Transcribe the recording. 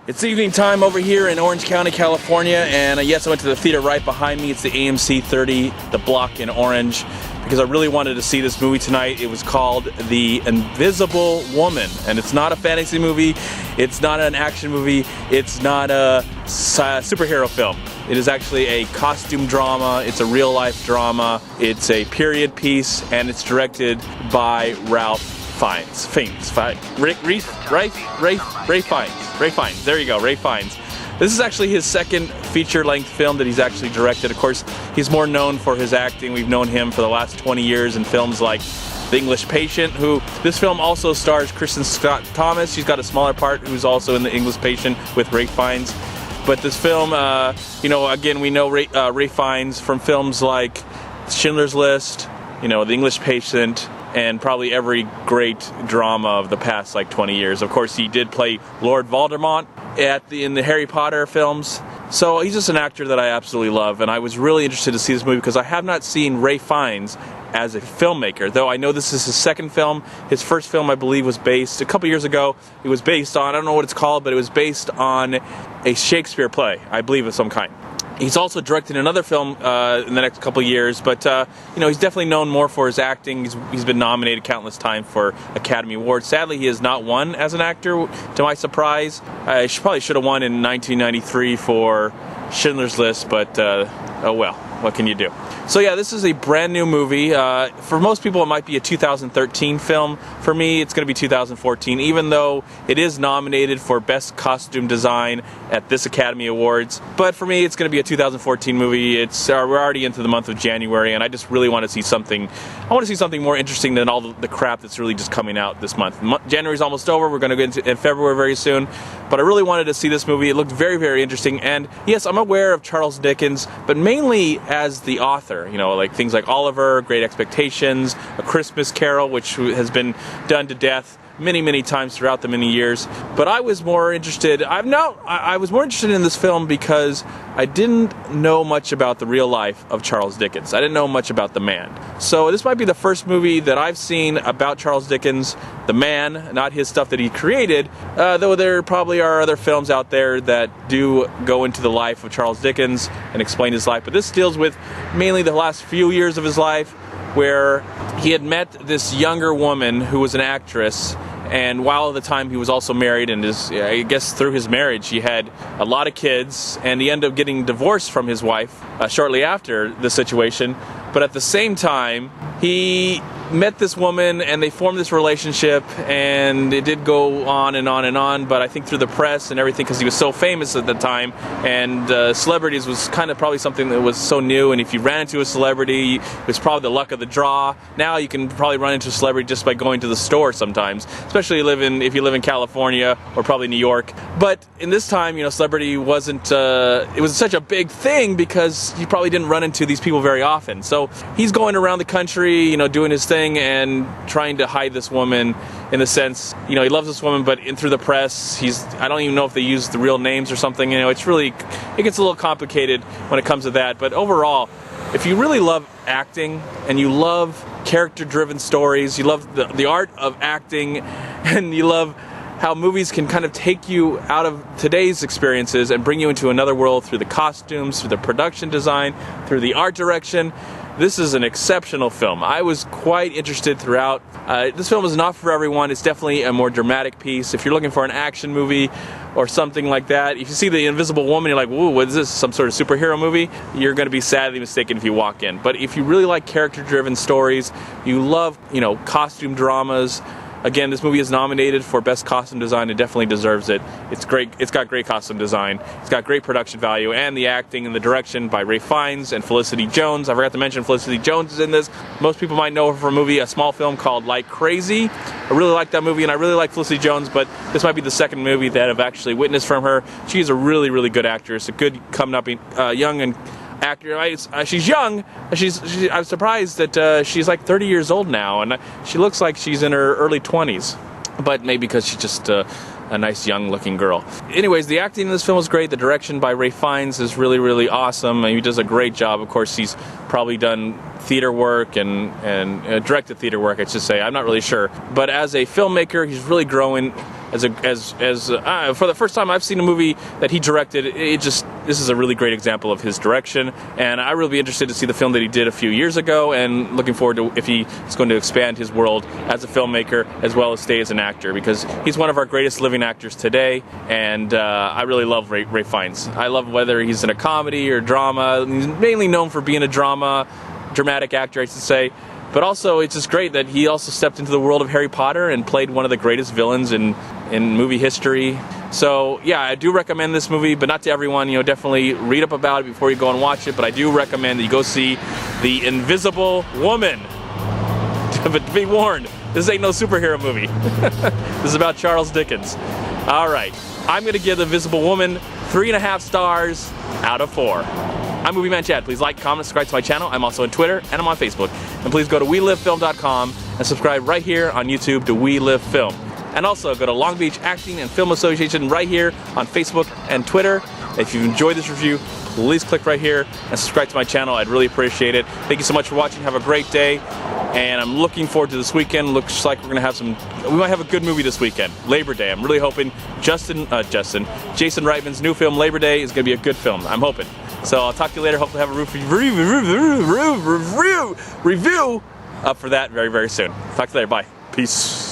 It's evening time over here in Orange County, California, and yes, I went to the theater right behind me. It's the AMC 30, the block in Orange, because I really wanted to see this movie tonight. It was called The Invisible Woman, and it's not a fantasy movie, it's not an action movie, it's not a superhero film. It is actually a costume drama, it's a real-life drama, it's a period piece, and it's directed by Ralph Fiennes. Ray Fiennes. There you go, Ray Fiennes. This is actually his second feature-length film that he's actually directed. Of course, he's more known for his acting. We've known him for the last 20 years in films like The English Patient, who this film also stars Kristen Scott Thomas. She's got a smaller part, who's also in The English Patient with Ray Fiennes. But this film, again, we know Ray Fiennes from films like Schindler's List, The English Patient, and probably every great drama of the past 20 years. Of course, he did play Lord Voldemort in the Harry Potter films. So he's just an actor that I absolutely love, and I was really interested to see this movie because I have not seen Ray Fiennes as a filmmaker, though I know this is his second film. His first film, I believe, was based, a couple years ago, it was based on, I don't know what it's called, but it was based on a Shakespeare play, I believe, of some kind. He's also directed another film in the next couple of years, but he's definitely known more for his acting. He's been nominated countless times for Academy Awards. Sadly, he has not won as an actor, to my surprise. I probably should have won in 1993 for Schindler's List, but oh well, what can you do? So yeah, this is a brand new movie. For most people, it might be a 2013 film. For me, it's going to be 2014, even though it is nominated for Best Costume Design at this Academy Awards. But for me, it's going to be a 2014 movie. We're already into the month of January, and I just really want to see something. I want to see something more interesting than all the crap that's really just coming out this month. January's almost over. We're going to get into February very soon. But I really wanted to see this movie. It looked very, very interesting. And yes, I'm aware of Charles Dickens, but mainly as the author. Like things like Oliver, Great Expectations, A Christmas Carol, which has been done to death many, many times throughout the many years. But I was more interested. I was more interested in this film because I didn't know much about the real life of Charles Dickens. I didn't know much about the man. So this might be the first movie that I've seen about Charles Dickens, the man, not his stuff that he created. Though there probably are other films out there that do go into the life of Charles Dickens and explain his life. But this deals with mainly the last few years of his life, where he had met this younger woman who was an actress, and while at the time he was also married, and I guess through his marriage he had a lot of kids, and he ended up getting divorced from his wife shortly after the situation. But at the same time, he met this woman and they formed this relationship, and it did go on and on and on, but I think through the press and everything, because he was so famous at the time, and celebrities was kind of probably something that was so new, and if you ran into a celebrity, it was probably the luck of the draw. Now you can probably run into a celebrity just by going to the store sometimes, especially if you live in California or probably New York. But in this time, celebrity wasn't, it was such a big thing because you probably didn't run into these people very often. So he's going around the country, doing his thing and trying to hide this woman, in the sense, he loves this woman, but through the press, I don't even know if they use the real names or something. It gets a little complicated when it comes to that. But overall, if you really love acting and you love character-driven stories, you love the art of acting, and you love how movies can kind of take you out of today's experiences and bring you into another world through the costumes, through the production design, through the art direction, this is an exceptional film. I was quite interested throughout. This film is not for everyone. It's definitely a more dramatic piece. If you're looking for an action movie or something like that, if you see The Invisible Woman, you're like, "Whoa, what is this? Some sort of superhero movie?" You're going to be sadly mistaken if you walk in. But if you really like character-driven stories, you love, costume dramas. Again, this movie is nominated for Best Costume Design. It definitely deserves it. It's great. It's got great costume design. It's got great production value, and the acting and the direction by Ray Fiennes and Felicity Jones. I forgot to mention Felicity Jones is in this. Most people might know her from a small film called Like Crazy. I really like that movie, and I really like Felicity Jones, but this might be the second movie that I've actually witnessed from her. She's a really, really good actress, a good coming-up young and actor. She's young. I'm surprised that she's like 30 years old now, and she looks like she's in her early 20s. But maybe because she's just a nice young-looking girl. Anyways, the acting in this film is great. The direction by Ray Fiennes is really, really awesome. He does a great job. Of course, he's probably done theater work and directed theater work, I should say. I'm not really sure. But as a filmmaker, he's really growing for the first time I've seen a movie that he directed, this is a really great example of his direction, and I really be interested to see the film that he did a few years ago, and looking forward to if he is going to expand his world as a filmmaker as well as stay as an actor, because he's one of our greatest living actors today, and I really love Ray Fiennes. I love whether he's in a comedy or drama. He's mainly known for being a dramatic actor, I should say. But also, it's just great that he also stepped into the world of Harry Potter and played one of the greatest villains in movie history. So, yeah, I do recommend this movie, but not to everyone. You know, definitely read up about it before you go and watch it. But I do recommend that you go see The Invisible Woman. But be warned, this ain't no superhero movie. This is about Charles Dickens. All right, I'm going to give The Invisible Woman 3.5 stars out of 4. I'm MovieManCHAD. Please like, comment, subscribe to my channel. I'm also on Twitter and I'm on Facebook. And please go to WeLiveFilm.com and subscribe right here on YouTube to We Live Film. And also go to Long Beach Acting and Film Association right here on Facebook and Twitter. If you've enjoyed this review, please click right here and subscribe to my channel. I'd really appreciate it. Thank you so much for watching. Have a great day. And I'm looking forward to this weekend. Looks like we're gonna have we might have a good movie this weekend, Labor Day. I'm really hoping Jason Reitman's new film, Labor Day, is gonna be a good film. I'm hoping. So I'll talk to you later. Hopefully have a review up for that very, very soon. Talk to you later. Bye. Peace.